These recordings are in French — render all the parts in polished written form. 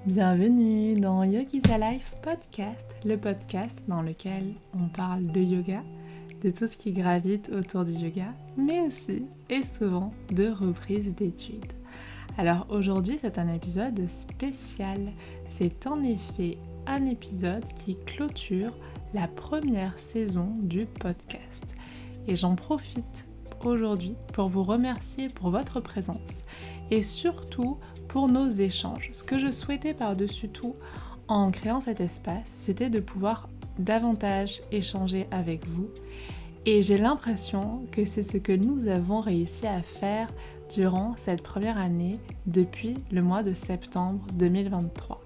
Bienvenue dans Yogi's Life Podcast, le podcast dans lequel on parle de yoga, de tout ce qui gravite autour du yoga, mais aussi et souvent de reprise d'études. Alors aujourd'hui c'est un épisode spécial, c'est en effet un épisode qui clôture la première saison du podcast. Et j'en profite aujourd'hui pour vous remercier pour votre présence et surtout pour nos échanges. Ce que je souhaitais par-dessus tout en créant cet espace, c'était de pouvoir davantage échanger avec vous. Et j'ai l'impression que c'est ce que nous avons réussi à faire durant cette première année depuis le mois de septembre 2023.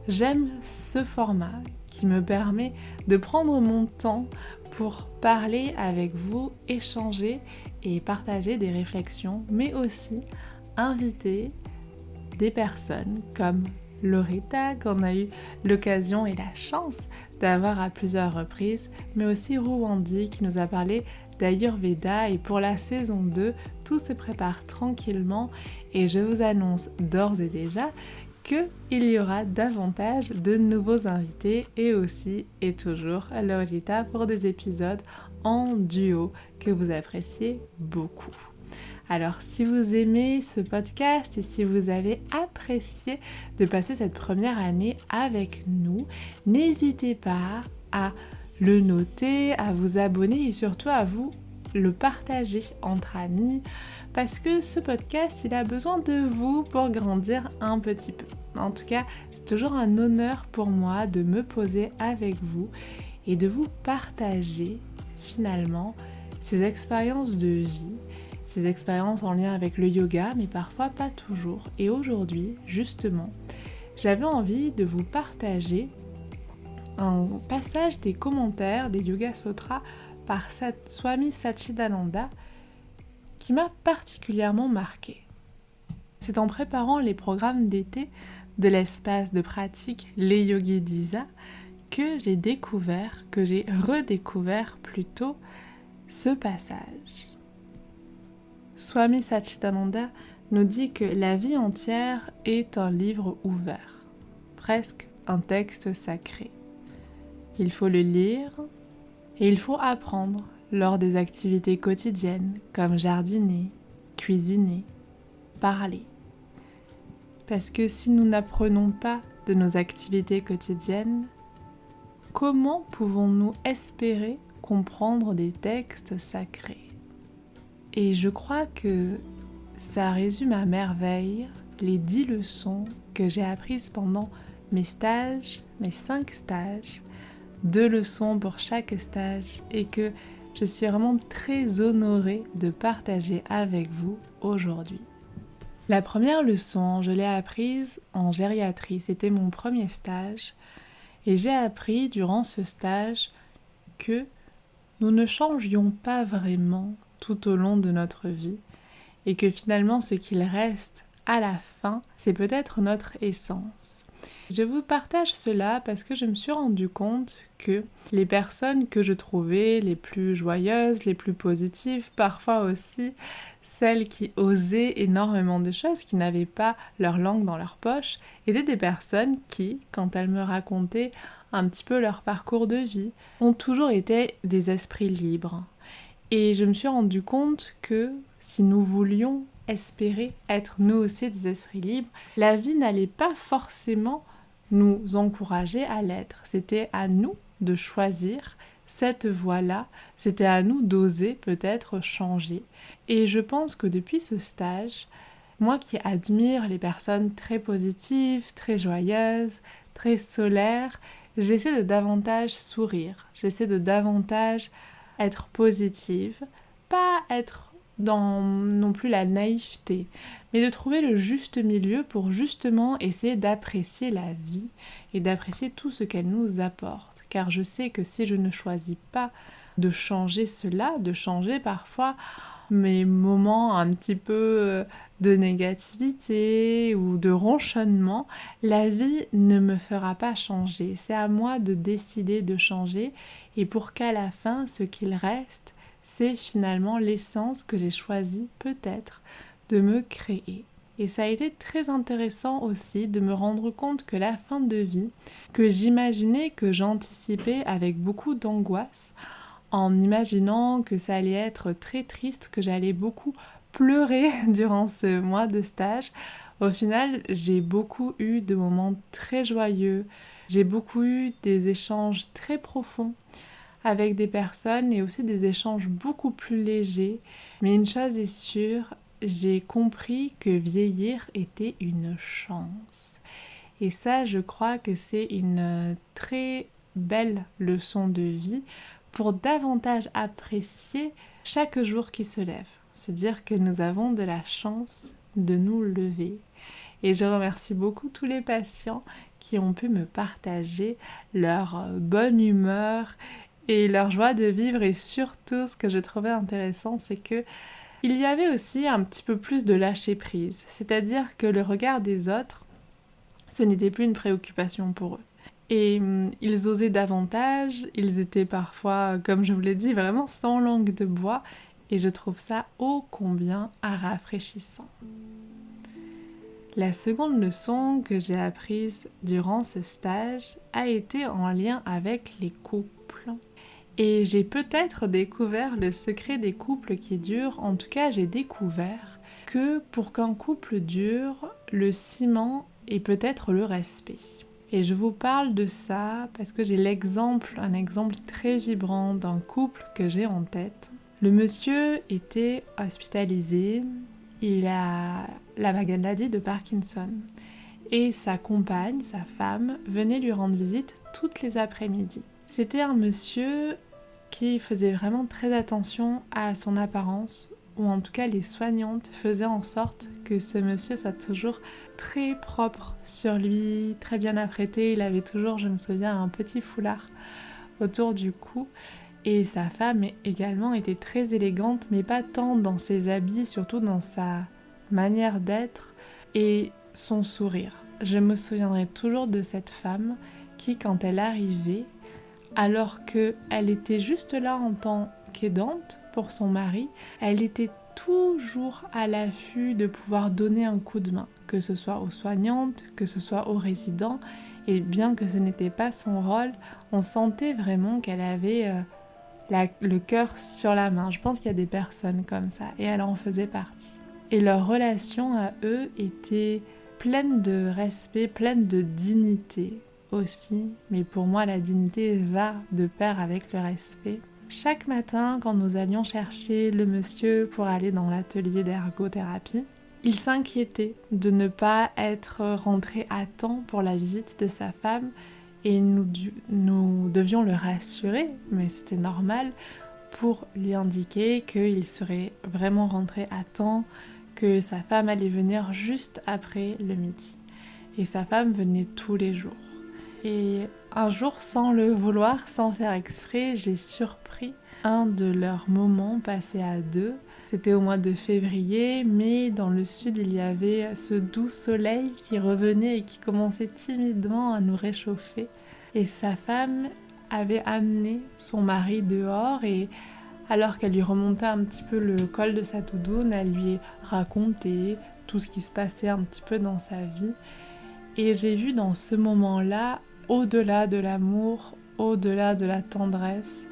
J'aime ce format qui me permet de prendre mon temps pour parler avec vous, échanger et partager des réflexions, mais aussi inviter des personnes comme Loretta, qu'on a eu l'occasion et la chance d'avoir à plusieurs reprises, mais aussi Rwandi qui nous a parlé d'Ayurveda. Et pour la saison 2, tout se prépare tranquillement et je vous annonce d'ores et déjà qu'il y aura davantage de nouveaux invités et aussi et toujours Loretta pour des épisodes en duo que vous appréciez beaucoup. Alors si vous aimez ce podcast et si vous avez apprécié de passer cette première année avec nous, n'hésitez pas à le noter, à vous abonner et surtout à vous le partager entre amis parce que ce podcast, il a besoin de vous pour grandir un petit peu. En tout cas, c'est toujours un honneur pour moi de me poser avec vous et de vous partager finalement ces expériences de vie, ces expériences en lien avec le yoga, mais parfois pas toujours. Et aujourd'hui, justement, j'avais envie de vous partager un passage des commentaires des Yoga Sutras par Swami Satchidananda qui m'a particulièrement marquée. C'est en préparant les programmes d'été de l'espace de pratique Les Yogis d'Isa que j'ai redécouvert plutôt ce passage. Swami Satchidananda nous dit que la vie entière est un livre ouvert, presque un texte sacré. Il faut le lire et il faut apprendre lors des activités quotidiennes comme jardiner, cuisiner, parler. Parce que si nous n'apprenons pas de nos activités quotidiennes, comment pouvons-nous espérer comprendre des textes sacrés ? Et je crois que ça résume à merveille les 10 leçons que j'ai apprises pendant mes 5 stages, 2 leçons pour chaque stage et que je suis vraiment très honorée de partager avec vous aujourd'hui. La première leçon, je l'ai apprise en gériatrie, c'était mon premier stage et j'ai appris durant ce stage que nous ne changions pas vraiment tout au long de notre vie et que finalement ce qu'il reste à la fin, c'est peut-être notre essence. Je vous partage cela parce que je me suis rendu compte que les personnes que je trouvais les plus joyeuses, les plus positives, parfois aussi celles qui osaient énormément de choses, qui n'avaient pas leur langue dans leur poche, étaient des personnes qui, quand elles me racontaient un petit peu leur parcours de vie, ont toujours été des esprits libres. Et je me suis rendu compte que si nous voulions espérer être nous aussi des esprits libres, la vie n'allait pas forcément nous encourager à l'être. C'était à nous de choisir cette voie-là, c'était à nous d'oser peut-être changer. Et je pense que depuis ce stage, moi qui admire les personnes très positives, très joyeuses, très solaires, j'essaie de davantage sourire, j'essaie de davantage être positive, pas être dans non plus la naïveté, mais de trouver le juste milieu pour justement essayer d'apprécier la vie et d'apprécier tout ce qu'elle nous apporte. Car je sais que si je ne choisis pas de changer cela, de changer parfois mes moments un petit peu de négativité ou de ronchonnement, la vie ne me fera pas changer. C'est à moi de décider de changer et pour qu'à la fin, ce qu'il reste, c'est finalement l'essence que j'ai choisi peut-être de me créer. Et ça a été très intéressant aussi de me rendre compte que la fin de vie, que j'imaginais, que j'anticipais avec beaucoup d'angoisse, en imaginant que ça allait être très triste, que j'allais beaucoup pleurer durant ce mois de stage. Au final, j'ai beaucoup eu de moments très joyeux, j'ai beaucoup eu des échanges très profonds avec des personnes et aussi des échanges beaucoup plus légers. Mais une chose est sûre, j'ai compris que vieillir était une chance. Et ça, je crois que c'est une très belle leçon de vie pour davantage apprécier chaque jour qui se lève. Se dire que nous avons de la chance de nous lever. Et je remercie beaucoup tous les patients qui ont pu me partager leur bonne humeur et leur joie de vivre. Et surtout, ce que je trouvais intéressant, c'est que il y avait aussi un petit peu plus de lâcher prise. C'est-à-dire que le regard des autres, ce n'était plus une préoccupation pour eux. Et ils osaient davantage, ils étaient parfois, comme je vous l'ai dit, vraiment sans langue de bois. Et je trouve ça ô combien rafraîchissant. La seconde leçon que j'ai apprise durant ce stage a été en lien avec les couples. Et j'ai peut-être découvert le secret des couples qui durent. En tout cas, j'ai découvert que pour qu'un couple dure, le ciment est peut-être le respect. Et je vous parle de ça parce que j'ai un exemple très vibrant d'un couple que j'ai en tête. Le monsieur était hospitalisé, il a la maladie de Parkinson. Et sa compagne, sa femme, venait lui rendre visite toutes les après-midi. C'était un monsieur qui faisait vraiment très attention à son apparence, ou en tout cas les soignantes faisaient en sorte que ce monsieur soit toujours très propre sur lui, très bien apprêté. Il avait toujours, je me souviens, un petit foulard autour du cou. Et sa femme également était très élégante, mais pas tant dans ses habits, surtout dans sa manière d'être et son sourire. Je me souviendrai toujours de cette femme qui, quand elle arrivait, alors qu'elle était juste là en tant qu'aidante pour son mari, elle était toujours à l'affût de pouvoir donner un coup de main, que ce soit aux soignantes, que ce soit aux résidents. Et bien que ce n'était pas son rôle, on sentait vraiment qu'elle avait le cœur sur la main. Je pense qu'il y a des personnes comme ça et elle en faisait partie. Et leur relation à eux était pleine de respect, pleine de dignité aussi. Mais pour moi, la dignité va de pair avec le respect. Chaque matin, quand nous allions chercher le monsieur pour aller dans l'atelier d'ergothérapie, il s'inquiétait de ne pas être rentré à temps pour la visite de sa femme. Et nous devions le rassurer, mais c'était normal, pour lui indiquer qu'il serait vraiment rentré à temps, que sa femme allait venir juste après le midi. Et sa femme venait tous les jours. Et un jour, sans le vouloir, sans faire exprès, j'ai surpris un de leurs moments passés à deux. C'était au mois de février, mais dans le sud, il y avait ce doux soleil qui revenait et qui commençait timidement à nous réchauffer. Et sa femme avait amené son mari dehors et alors qu'elle lui remontait un petit peu le col de sa doudoune, elle lui racontait tout ce qui se passait un petit peu dans sa vie. Et j'ai vu dans ce moment-là, au-delà de l'amour, au-delà de la tendresse,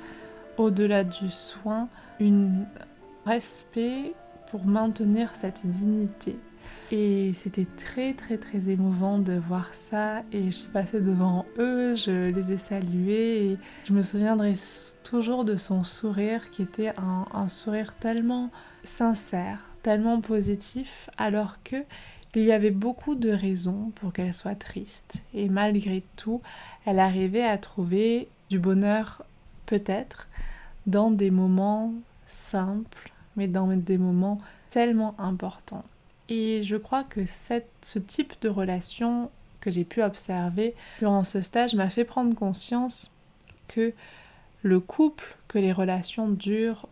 au-delà du soin, un respect pour maintenir cette dignité. Et c'était très très très émouvant de voir ça et je suis passée devant eux, je les ai salués et je me souviendrai toujours de son sourire qui était un sourire tellement sincère, tellement positif alors que il y avait beaucoup de raisons pour qu'elle soit triste et malgré tout, elle arrivait à trouver du bonheur peut-être dans des moments simples mais dans des moments tellement importants. Et je crois que ce type de relation que j'ai pu observer durant ce stage m'a fait prendre conscience que le couple, que les relations durent,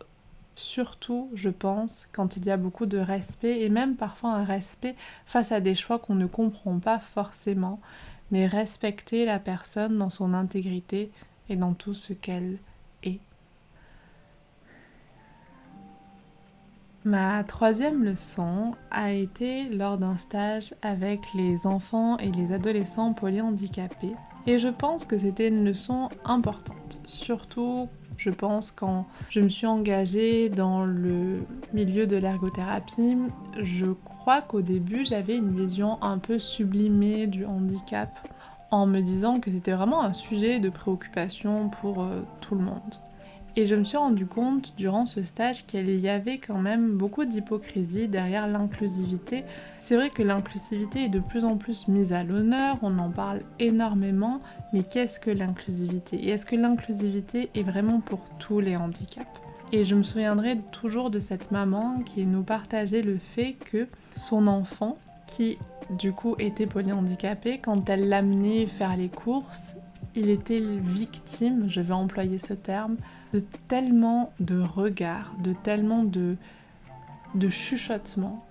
surtout, je pense, quand il y a beaucoup de respect et même parfois un respect face à des choix qu'on ne comprend pas forcément, mais respecter la personne dans son intégrité et dans tout ce qu'elle est. Ma troisième leçon a été lors d'un stage avec les enfants et les adolescents polyhandicapés. Et je pense que c'était une leçon importante. Surtout, je pense, quand je me suis engagée dans le milieu de l'ergothérapie, je crois qu'au début, j'avais une vision un peu sublimée du handicap en me disant que c'était vraiment un sujet de préoccupation pour tout le monde. Et je me suis rendu compte durant ce stage qu'il y avait quand même beaucoup d'hypocrisie derrière l'inclusivité. C'est vrai que l'inclusivité est de plus en plus mise à l'honneur, on en parle énormément, mais qu'est-ce que l'inclusivité? Et est-ce que l'inclusivité est vraiment pour tous les handicaps? Et je me souviendrai toujours de cette maman qui nous partageait le fait que son enfant, qui du coup était polyhandicapé, quand elle l'amenait faire les courses, il était victime, je vais employer ce terme, de tellement de regards, de tellement de chuchotements,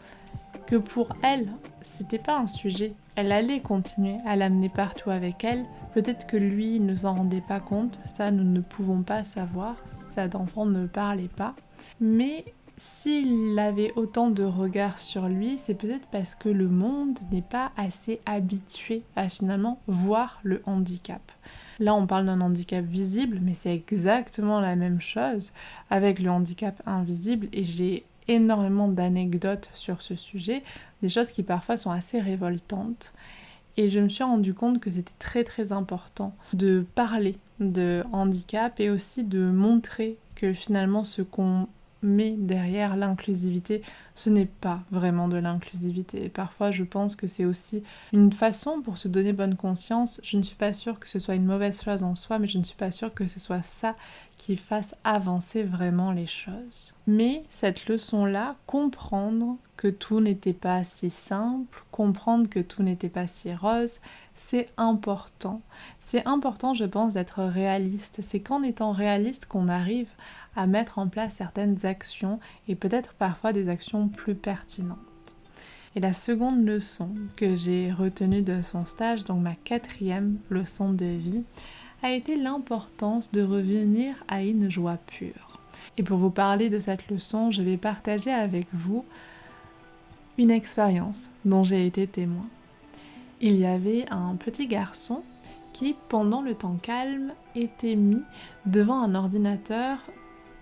que pour elle, c'était pas un sujet. Elle allait continuer à l'amener partout avec elle. Peut-être que lui ne s'en rendait pas compte, ça nous ne pouvons pas savoir, cet enfant ne parlait pas. Mais s'il avait autant de regards sur lui, c'est peut-être parce que le monde n'est pas assez habitué à finalement voir le handicap. Là, on parle d'un handicap visible, mais c'est exactement la même chose avec le handicap invisible et j'ai énormément d'anecdotes sur ce sujet, des choses qui parfois sont assez révoltantes. Et je me suis rendu compte que c'était très très important de parler de handicap et aussi de montrer que finalement ce qu'on met derrière l'inclusivité, ce n'est pas vraiment de l'inclusivité. Et parfois, je pense que c'est aussi une façon pour se donner bonne conscience. Je ne suis pas sûre que ce soit une mauvaise chose en soi, mais je ne suis pas sûre que ce soit ça qui fasse avancer vraiment les choses. Mais cette leçon-là, comprendre que tout n'était pas si simple, comprendre que tout n'était pas si rose, c'est important. C'est important, je pense, d'être réaliste. C'est qu'en étant réaliste qu'on arrive à mettre en place certaines actions et peut-être parfois des actions plus pertinentes. Et la seconde leçon que j'ai retenue de son stage, donc ma quatrième leçon de vie, a été l'importance de revenir à une joie pure. Et pour vous parler de cette leçon, je vais partager avec vous une expérience dont j'ai été témoin. Il y avait un petit garçon qui, pendant le temps calme, était mis devant un ordinateur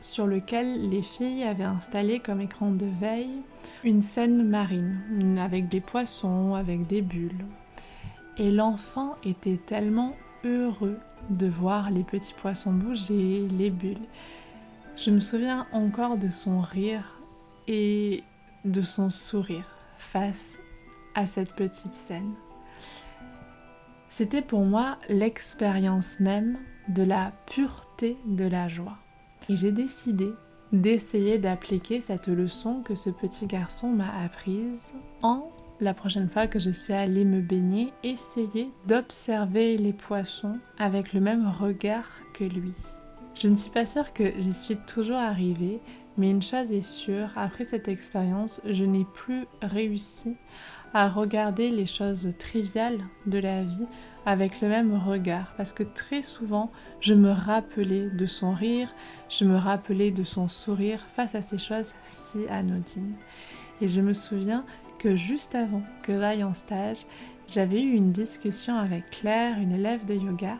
sur lequel les filles avaient installé comme écran de veille une scène marine, avec des poissons, avec des bulles. Et l'enfant était tellement heureux de voir les petits poissons bouger, les bulles. Je me souviens encore de son rire et de son sourire face à cette petite scène. C'était pour moi l'expérience même de la pureté de la joie. Et j'ai décidé d'essayer d'appliquer cette leçon que ce petit garçon m'a apprise la prochaine fois que je suis allée me baigner, essayer d'observer les poissons avec le même regard que lui. Je ne suis pas sûre que j'y suis toujours arrivée, mais une chose est sûre, après cette expérience, je n'ai plus réussi à regarder les choses triviales de la vie avec le même regard, parce que très souvent, je me rappelais de son rire, je me rappelais de son sourire face à ces choses si anodines. Et je me souviens que juste avant que j'aille en stage, j'avais eu une discussion avec Claire, une élève de yoga,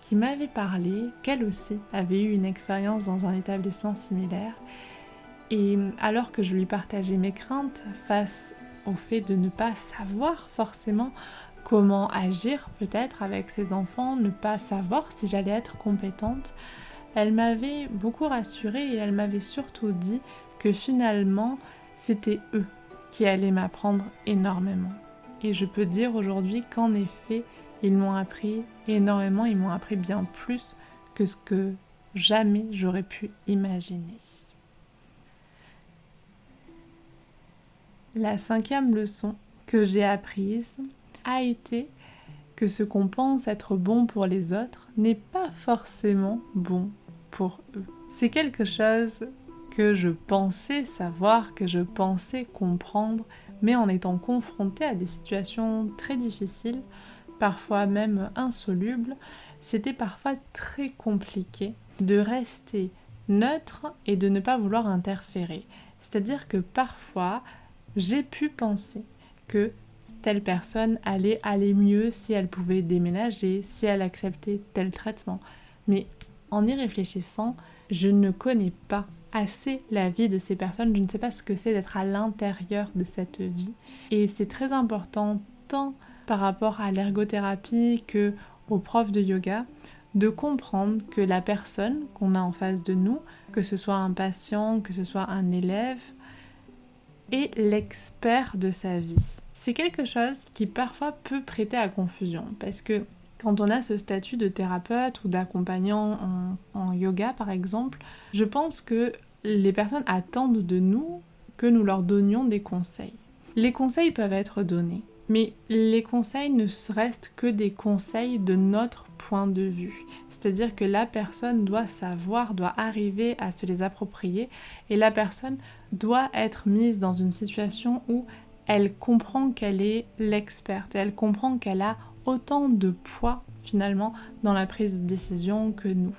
qui m'avait parlé qu'elle aussi avait eu une expérience dans un établissement similaire. Et alors que je lui partageais mes craintes face au fait de ne pas savoir forcément comment agir peut-être avec ses enfants, ne pas savoir si j'allais être compétente, elle m'avait beaucoup rassurée et elle m'avait surtout dit que finalement c'était eux qui allaient m'apprendre énormément. Et je peux dire aujourd'hui qu'en effet, ils m'ont appris énormément, ils m'ont appris bien plus que ce que jamais j'aurais pu imaginer. La cinquième leçon que j'ai apprise a été que ce qu'on pense être bon pour les autres n'est pas forcément bon pour eux. C'est quelque chose que je pensais savoir, que je pensais comprendre, mais en étant confrontée à des situations très difficiles, parfois même insolubles, c'était parfois très compliqué de rester neutre et de ne pas vouloir interférer. C'est-à-dire que parfois, j'ai pu penser que telle personne allait aller mieux si elle pouvait déménager, si elle acceptait tel traitement. Mais en y réfléchissant, je ne connais pas assez la vie de ces personnes, je ne sais pas ce que c'est d'être à l'intérieur de cette vie. Et c'est très important, tant par rapport à l'ergothérapie que aux profs de yoga, de comprendre que la personne qu'on a en face de nous, que ce soit un patient, que ce soit un élève, est l'expert de sa vie. C'est quelque chose qui parfois peut prêter à confusion, parce que quand on a ce statut de thérapeute ou d'accompagnant en yoga par exemple, je pense que les personnes attendent de nous que nous leur donnions des conseils. Les conseils peuvent être donnés, mais les conseils ne restent que des conseils de notre point de vue. C'est-à-dire que la personne doit savoir, doit arriver à se les approprier, et la personne doit être mise dans une situation où elle comprend qu'elle est l'experte, et elle comprend qu'elle a autant de poids finalement dans la prise de décision que nous.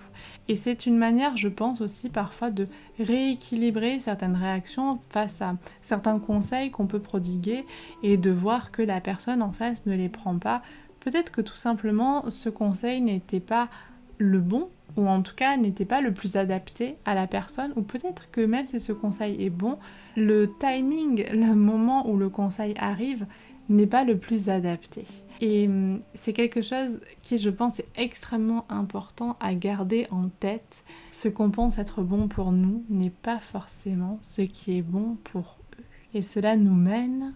Et c'est une manière, je pense aussi parfois, de rééquilibrer certaines réactions face à certains conseils qu'on peut prodiguer et de voir que la personne en face ne les prend pas. Peut-être que tout simplement ce conseil n'était pas le bon, ou en tout cas n'était pas le plus adapté à la personne, ou peut-être que même si ce conseil est bon, le timing, le moment où le conseil arrive n'est pas le plus adapté. Et c'est quelque chose qui, je pense, est extrêmement important à garder en tête. Ce qu'on pense être bon pour nous n'est pas forcément ce qui est bon pour eux. Et cela nous mène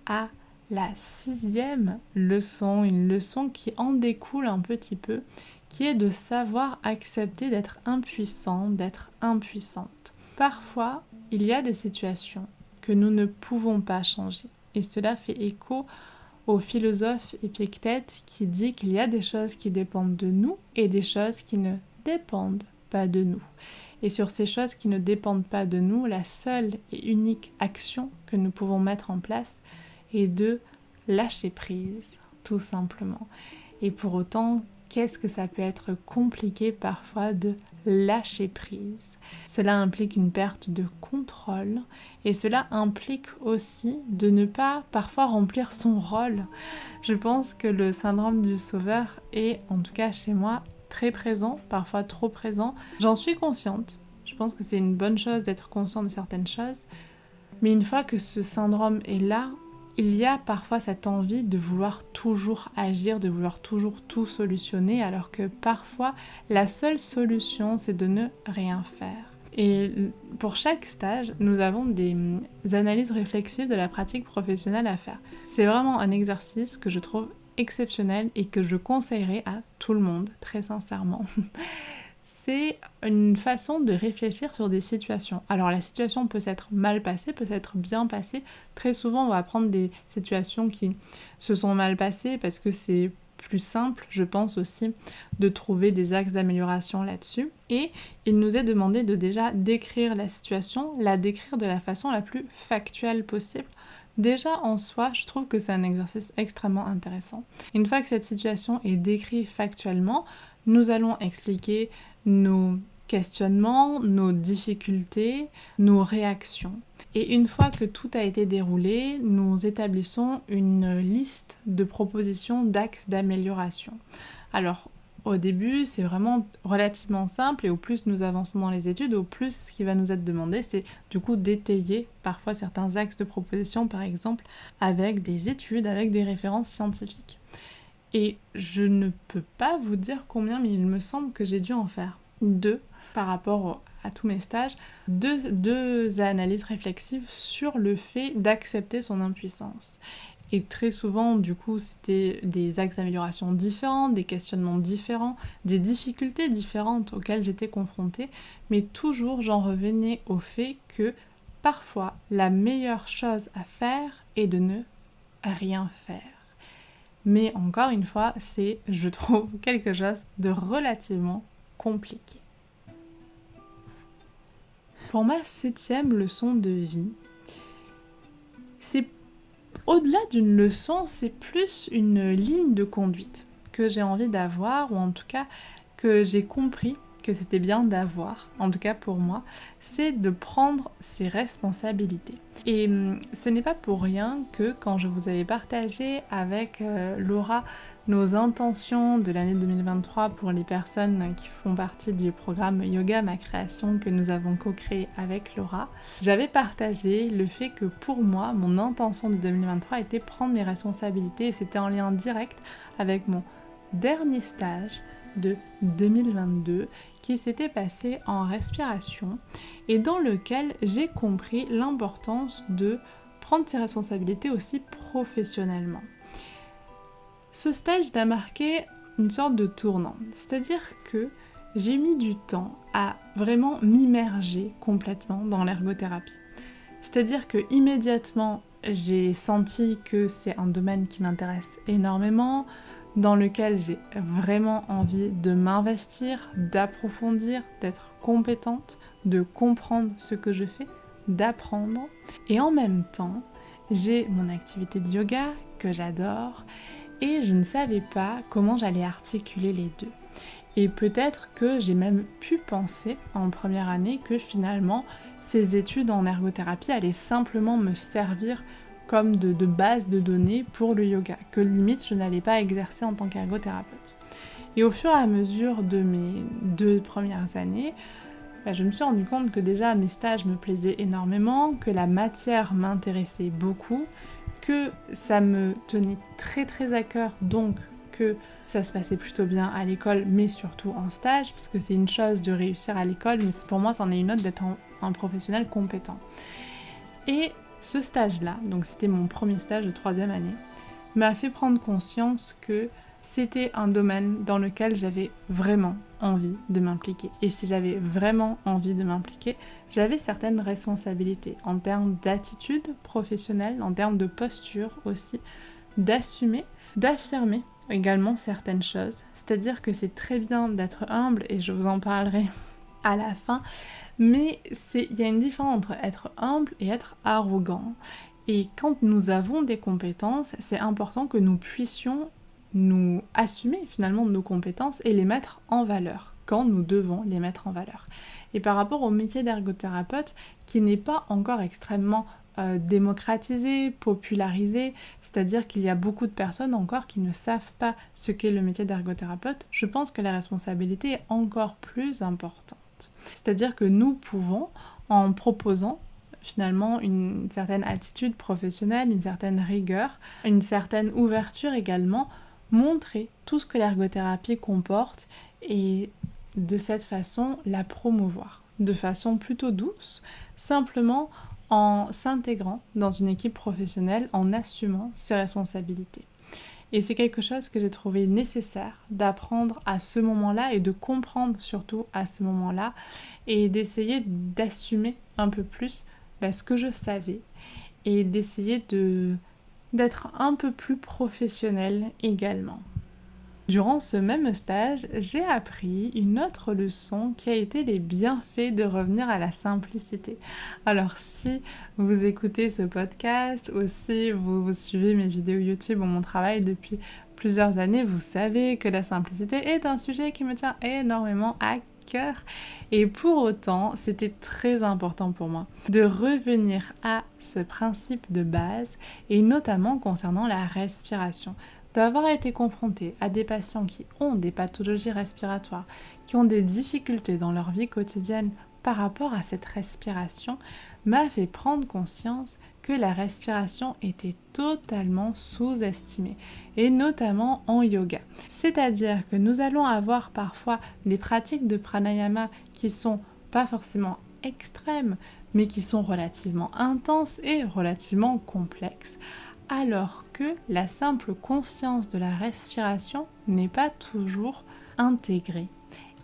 à la 6e leçon, une leçon qui en découle un petit peu, qui est de savoir accepter d'être impuissant, d'être impuissante. Parfois, il y a des situations que nous ne pouvons pas changer. Et cela fait écho au philosophe Épictète qui dit qu'il y a des choses qui dépendent de nous et des choses qui ne dépendent pas de nous. Et sur ces choses qui ne dépendent pas de nous, la seule et unique action que nous pouvons mettre en place est de lâcher prise, tout simplement. Et pour autant, qu'est-ce que ça peut être compliqué parfois de lâcher prise. Cela implique une perte de contrôle et cela implique aussi de ne pas parfois remplir son rôle. Je pense que le syndrome du sauveur est, en tout cas chez moi, très présent, parfois trop présent. J'en suis consciente. Je pense que c'est une bonne chose d'être conscient de certaines choses. Mais une fois que ce syndrome est là, il y a parfois cette envie de vouloir toujours agir, de vouloir toujours tout solutionner, alors que parfois la seule solution c'est de ne rien faire. Et pour chaque stage, nous avons des analyses réflexives de la pratique professionnelle à faire. C'est vraiment un exercice que je trouve exceptionnel et que je conseillerais à tout le monde, très sincèrement. C'est une façon de réfléchir sur des situations. Alors la situation peut s'être mal passée, peut s'être bien passée. Très souvent, on va prendre des situations qui se sont mal passées parce que c'est plus simple, je pense aussi, de trouver des axes d'amélioration là-dessus. Et il nous est demandé de déjà décrire la situation, la décrire de la façon la plus factuelle possible. Déjà en soi, je trouve que c'est un exercice extrêmement intéressant. Une fois que cette situation est décrite factuellement, nous allons expliquer nos questionnements, nos difficultés, nos réactions. Et une fois que tout a été déroulé, nous établissons une liste de propositions d'axes d'amélioration. Alors, au début, c'est vraiment relativement simple et au plus nous avançons dans les études, au plus ce qui va nous être demandé, c'est du coup d'étayer parfois certains axes de proposition, par exemple, avec des études, avec des références scientifiques. Et je ne peux pas vous dire combien, mais il me semble que j'ai dû en faire 2 par rapport à tous mes stages, deux analyses réflexives sur le fait d'accepter son impuissance. Et très souvent, du coup, c'était des axes d'amélioration différents, des questionnements différents, des difficultés différentes auxquelles j'étais confrontée, mais toujours j'en revenais au fait que parfois, la meilleure chose à faire est de ne rien faire. Mais encore une fois, c'est, je trouve, quelque chose de relativement compliqué. Pour ma 7e leçon de vie, c'est au-delà d'une leçon, c'est plus une ligne de conduite que j'ai envie d'avoir, ou en tout cas que j'ai compris que c'était bien d'avoir, en tout cas pour moi, c'est de prendre ses responsabilités. Et ce n'est pas pour rien que quand je vous avais partagé avec Laura nos intentions de l'année 2023 pour les personnes qui font partie du programme Yoga Ma Création que nous avons co-créé avec Laura, j'avais partagé le fait que pour moi, mon intention de 2023 était prendre mes responsabilités et c'était en lien direct avec mon dernier stage de 2022 qui s'était passé en respiration et dans lequel j'ai compris l'importance de prendre ses responsabilités aussi professionnellement. Ce stage a marqué une sorte de tournant, c'est-à-dire que j'ai mis du temps à vraiment m'immerger complètement dans l'ergothérapie. C'est-à-dire que immédiatement, j'ai senti que c'est un domaine qui m'intéresse énormément, dans lequel j'ai vraiment envie de m'investir, d'approfondir, d'être compétente, de comprendre ce que je fais, d'apprendre. Et en même temps, j'ai mon activité de yoga que j'adore et je ne savais pas comment j'allais articuler les deux. Et peut-être que j'ai même pu penser en première année que finalement ces études en ergothérapie allaient simplement me servir comme de base de données pour le yoga, que limite je n'allais pas exercer en tant qu'ergothérapeute. Et au fur et à mesure de mes 2 premières années, je me suis rendu compte que déjà mes stages me plaisaient énormément, que la matière m'intéressait beaucoup, que ça me tenait très très à cœur, donc que ça se passait plutôt bien à l'école, mais surtout en stage, parce que c'est une chose de réussir à l'école, mais pour moi c'en est une autre d'être un professionnel compétent. Et ce stage-là, donc c'était mon premier stage de 3e année, m'a fait prendre conscience que c'était un domaine dans lequel j'avais vraiment envie de m'impliquer. Et si j'avais vraiment envie de m'impliquer, j'avais certaines responsabilités en termes d'attitude professionnelle, en termes de posture aussi, d'assumer, d'affirmer également certaines choses. C'est-à-dire que c'est très bien d'être humble, et je vous en parlerai à la fin, mais il y a une différence entre être humble et être arrogant. Et quand nous avons des compétences, c'est important que nous puissions nous assumer finalement nos compétences et les mettre en valeur quand nous devons les mettre en valeur. Et par rapport au métier d'ergothérapeute, qui n'est pas encore extrêmement démocratisé, popularisé, c'est-à-dire qu'il y a beaucoup de personnes encore qui ne savent pas ce qu'est le métier d'ergothérapeute, je pense que la responsabilité est encore plus importante. C'est-à-dire que nous pouvons, en proposant finalement une certaine attitude professionnelle, une certaine rigueur, une certaine ouverture également, montrer tout ce que l'ergothérapie comporte et de cette façon la promouvoir de façon plutôt douce, simplement en s'intégrant dans une équipe professionnelle, en assumant ses responsabilités. Et c'est quelque chose que j'ai trouvé nécessaire d'apprendre à ce moment-là et de comprendre surtout à ce moment-là et d'essayer d'assumer un peu plus ce que je savais et d'essayer d'être un peu plus professionnelle également. Durant ce même stage, j'ai appris une autre leçon qui a été les bienfaits de revenir à la simplicité. Alors si vous écoutez ce podcast ou si vous suivez mes vidéos YouTube ou mon travail depuis plusieurs années, vous savez que la simplicité est un sujet qui me tient énormément à cœur. Et pour autant, c'était très important pour moi de revenir à ce principe de base et notamment concernant la respiration. D'avoir été confrontée à des patients qui ont des pathologies respiratoires, qui ont des difficultés dans leur vie quotidienne par rapport à cette respiration, m'a fait prendre conscience que la respiration était totalement sous-estimée, et notamment en yoga. C'est-à-dire que nous allons avoir parfois des pratiques de pranayama qui sont pas forcément extrêmes, mais qui sont relativement intenses et relativement complexes, alors que la simple conscience de la respiration n'est pas toujours intégrée.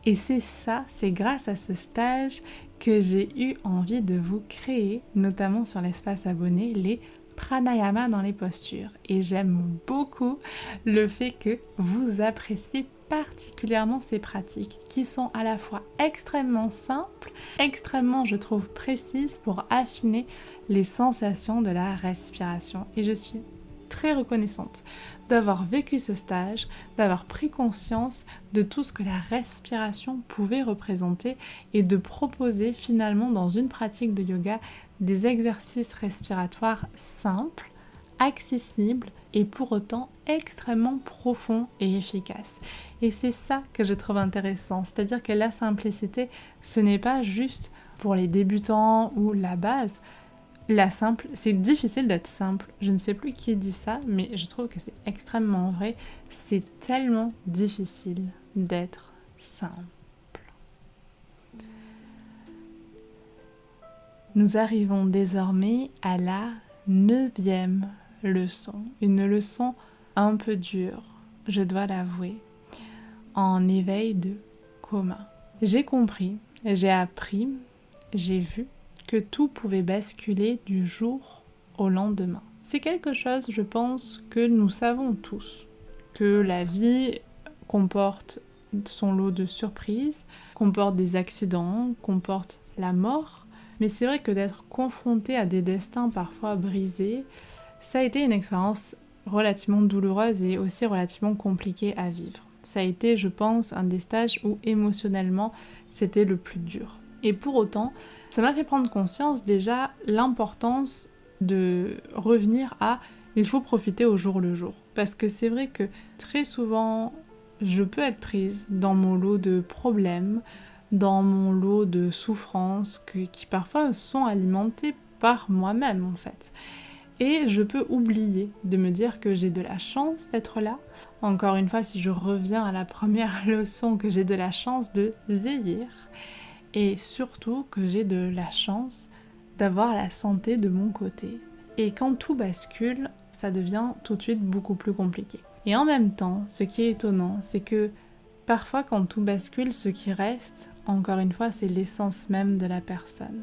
Et c'est grâce à ce stage que j'ai eu envie de vous créer, notamment sur l'espace abonné, les pranayama dans les postures. Et j'aime beaucoup le fait que vous appréciez particulièrement ces pratiques qui sont à la fois extrêmement simples, extrêmement, je trouve, précises pour affiner les sensations de la respiration. Et je suis très reconnaissante d'avoir vécu ce stage, d'avoir pris conscience de tout ce que la respiration pouvait représenter et de proposer finalement dans une pratique de yoga des exercices respiratoires simples, accessibles et pour autant extrêmement profonds et efficaces. Et c'est ça que je trouve intéressant, c'est-à-dire que la simplicité, ce n'est pas juste pour les débutants ou la base. C'est difficile d'être simple. Je ne sais plus qui dit ça, mais je trouve que c'est extrêmement vrai. C'est tellement difficile d'être simple. Nous arrivons désormais à la 9e leçon. Une leçon un peu dure, je dois l'avouer, en éveil de coma. J'ai compris, j'ai appris, j'ai vu que tout pouvait basculer du jour au lendemain. C'est quelque chose, je pense, que nous savons tous, que la vie comporte son lot de surprises, comporte des accidents, comporte la mort, mais c'est vrai que d'être confronté à des destins parfois brisés, ça a été une expérience relativement douloureuse et aussi relativement compliquée à vivre. Ça a été, je pense, un des stages où émotionnellement c'était le plus dur. Et pour autant, ça m'a fait prendre conscience déjà l'importance de revenir à il faut profiter au jour le jour. Parce que c'est vrai que très souvent, je peux être prise dans mon lot de problèmes, dans mon lot de souffrances qui parfois sont alimentées par moi-même en fait. Et je peux oublier de me dire que j'ai de la chance d'être là. Encore une fois, si je reviens à la première leçon, que j'ai de la chance de vieillir. Et surtout que j'ai de la chance d'avoir la santé de mon côté. Et quand tout bascule, ça devient tout de suite beaucoup plus compliqué. Et en même temps, ce qui est étonnant, c'est que parfois quand tout bascule, ce qui reste, encore une fois, c'est l'essence même de la personne.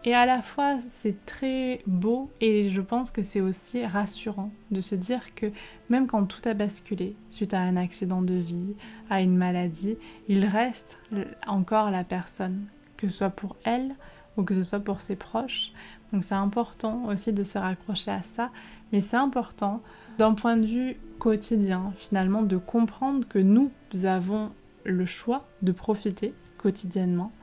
Et à la fois, c'est très beau et je pense que c'est aussi rassurant de se dire que même quand tout a basculé, suite à un accident de vie, à une maladie, il reste encore la personne, que ce soit pour elle ou que ce soit pour ses proches. Donc c'est important aussi de se raccrocher à ça, mais c'est important d'un point de vue quotidien, finalement, de comprendre que nous avons le choix de profiter quotidiennement.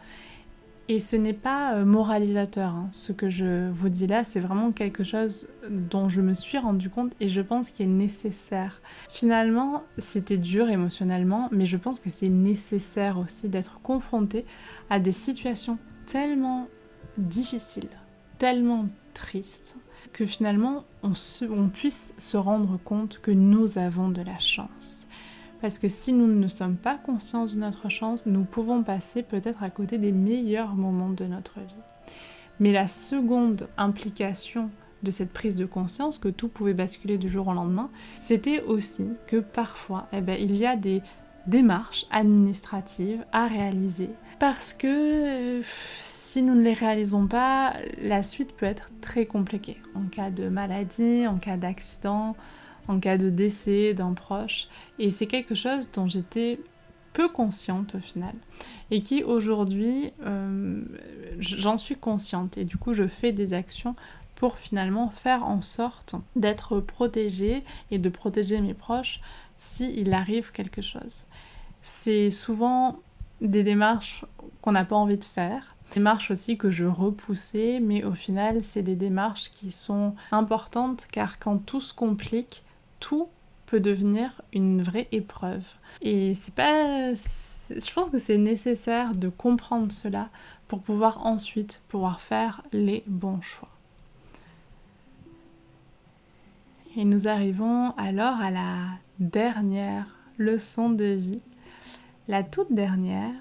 Et ce n'est pas moralisateur, hein. Ce que je vous dis là, c'est vraiment quelque chose dont je me suis rendu compte et je pense qu'il est nécessaire. Finalement, c'était dur émotionnellement, mais je pense que c'est nécessaire aussi d'être confronté à des situations tellement difficiles, tellement tristes, que finalement on puisse se rendre compte que nous avons de la chance. Parce que si nous ne sommes pas conscients de notre chance, nous pouvons passer peut-être à côté des meilleurs moments de notre vie. Mais la seconde implication de cette prise de conscience, que tout pouvait basculer du jour au lendemain, c'était aussi que parfois, il y a des démarches administratives à réaliser. Parce que si nous ne les réalisons pas, la suite peut être très compliquée. En cas de maladie, en cas d'accident, en cas de décès d'un proche. Et c'est quelque chose dont j'étais peu consciente au final. Et qui aujourd'hui, j'en suis consciente. Et du coup, je fais des actions pour finalement faire en sorte d'être protégée et de protéger mes proches s'il arrive quelque chose. C'est souvent des démarches qu'on n'a pas envie de faire. Des démarches aussi que je repoussais, mais au final, c'est des démarches qui sont importantes car quand tout se complique, tout peut devenir une vraie épreuve. Et je pense que c'est nécessaire de comprendre cela pour pouvoir ensuite faire les bons choix. Et nous arrivons alors à la dernière leçon de vie, la toute dernière,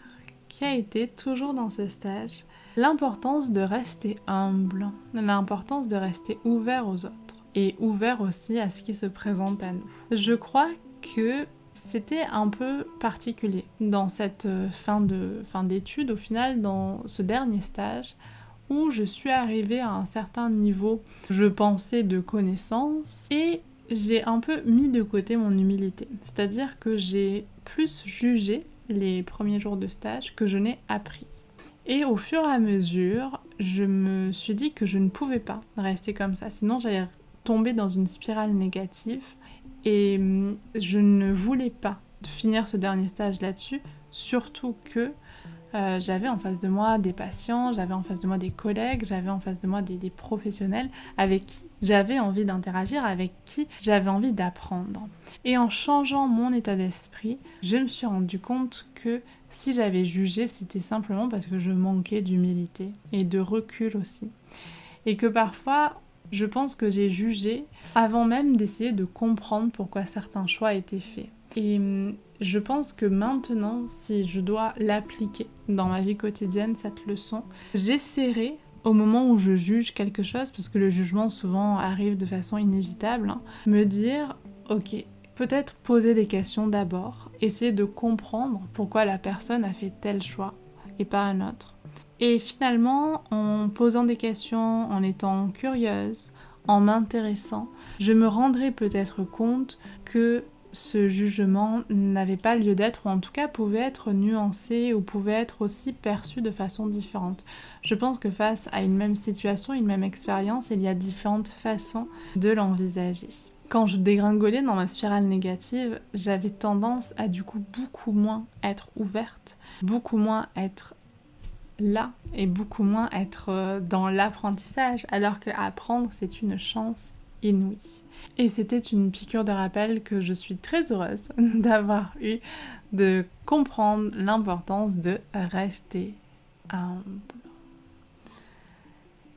qui a été toujours dans ce stage, l'importance de rester humble, l'importance de rester ouvert aux autres. Et ouvert aussi à ce qui se présente à nous. Je crois que c'était un peu particulier dans cette fin d'études, au final, dans ce dernier stage, où je suis arrivée à un certain niveau, je pensais, de connaissance, et j'ai un peu mis de côté mon humilité. C'est-à-dire que j'ai plus jugé les premiers jours de stage que je n'ai appris. Et au fur et à mesure, je me suis dit que je ne pouvais pas rester comme ça, sinon j'allais tomber dans une spirale négative et je ne voulais pas finir ce dernier stage là-dessus, surtout que j'avais en face de moi des patients, j'avais en face de moi des collègues, j'avais en face de moi des professionnels avec qui j'avais envie d'interagir, avec qui j'avais envie d'apprendre. Et en changeant mon état d'esprit, je me suis rendu compte que si j'avais jugé, c'était simplement parce que je manquais d'humilité et de recul aussi. Et que parfois, je pense que j'ai jugé avant même d'essayer de comprendre pourquoi certains choix étaient faits. Et je pense que maintenant, si je dois l'appliquer dans ma vie quotidienne, cette leçon, j'essaierai, au moment où je juge quelque chose, parce que le jugement souvent arrive de façon inévitable, me dire, ok, peut-être poser des questions d'abord, essayer de comprendre pourquoi la personne a fait tel choix et pas un autre. Et finalement, en posant des questions, en étant curieuse, en m'intéressant, je me rendrai peut-être compte que ce jugement n'avait pas lieu d'être, ou en tout cas pouvait être nuancé, ou pouvait être aussi perçu de façon différente. Je pense que face à une même situation, une même expérience, il y a différentes façons de l'envisager. Quand je dégringolais dans ma spirale négative, j'avais tendance à du coup beaucoup moins être ouverte, beaucoup moins être là et beaucoup moins être dans l'apprentissage, alors que apprendre c'est une chance inouïe. Et c'était une piqûre de rappel que je suis très heureuse d'avoir eu, de comprendre l'importance de rester humble.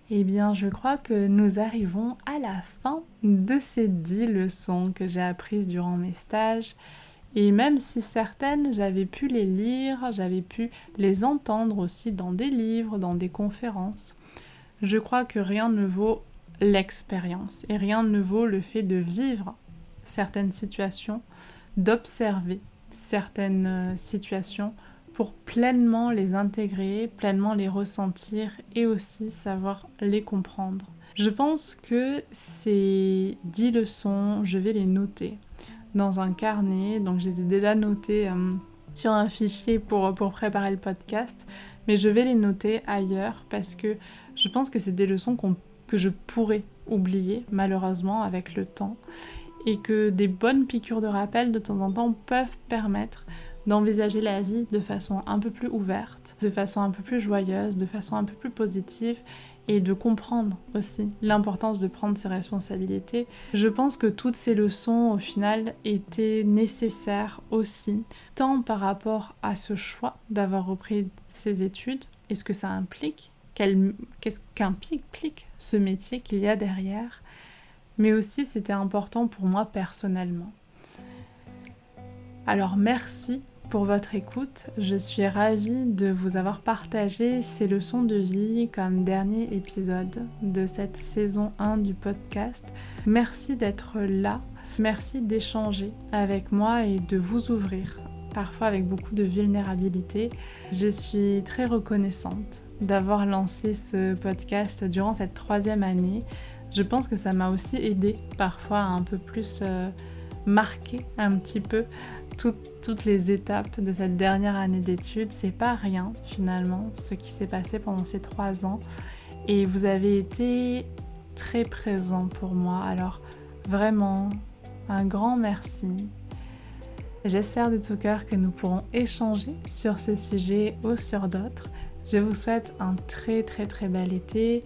Eh bien, je crois que nous arrivons à la fin de ces 10 leçons que j'ai apprises durant mes stages. Et même si certaines, j'avais pu les lire, j'avais pu les entendre aussi dans des livres, dans des conférences, je crois que rien ne vaut l'expérience et rien ne vaut le fait de vivre certaines situations, d'observer certaines situations pour pleinement les intégrer, pleinement les ressentir et aussi savoir les comprendre. Je pense que ces 10 leçons, je vais les noter dans un carnet, donc je les ai déjà notées sur un fichier pour préparer le podcast, mais je vais les noter ailleurs parce que je pense que c'est des leçons que je pourrais oublier malheureusement avec le temps et que des bonnes piqûres de rappel de temps en temps peuvent permettre d'envisager la vie de façon un peu plus ouverte, de façon un peu plus joyeuse, de façon un peu plus positive et de comprendre aussi l'importance de prendre ses responsabilités. Je pense que toutes ces leçons au final étaient nécessaires aussi, tant par rapport à ce choix d'avoir repris ces études et ce que ça implique, qu'est-ce qu'implique ce métier qu'il y a derrière, mais aussi c'était important pour moi personnellement. Alors merci pour votre écoute, je suis ravie de vous avoir partagé ces leçons de vie comme dernier épisode de cette saison 1 du podcast. Merci d'être là, merci d'échanger avec moi et de vous ouvrir, parfois avec beaucoup de vulnérabilité. Je suis très reconnaissante d'avoir lancé ce podcast durant cette 3e année. Je pense que ça m'a aussi aidé parfois à un peu plus marquer un petit peu toutes les étapes de cette dernière année d'études. C'est pas rien finalement ce qui s'est passé pendant ces 3 ans et vous avez été très présents pour moi, alors vraiment un grand merci. J'espère de tout cœur que nous pourrons échanger sur ce sujet ou sur d'autres. Je vous souhaite un très très très bel été.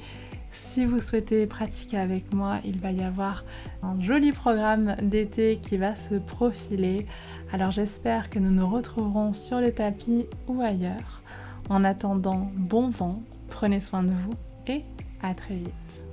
Si vous souhaitez pratiquer avec moi, il va y avoir un joli programme d'été qui va se profiler. Alors j'espère que nous nous retrouverons sur le tapis ou ailleurs. En attendant, bon vent, prenez soin de vous et à très vite.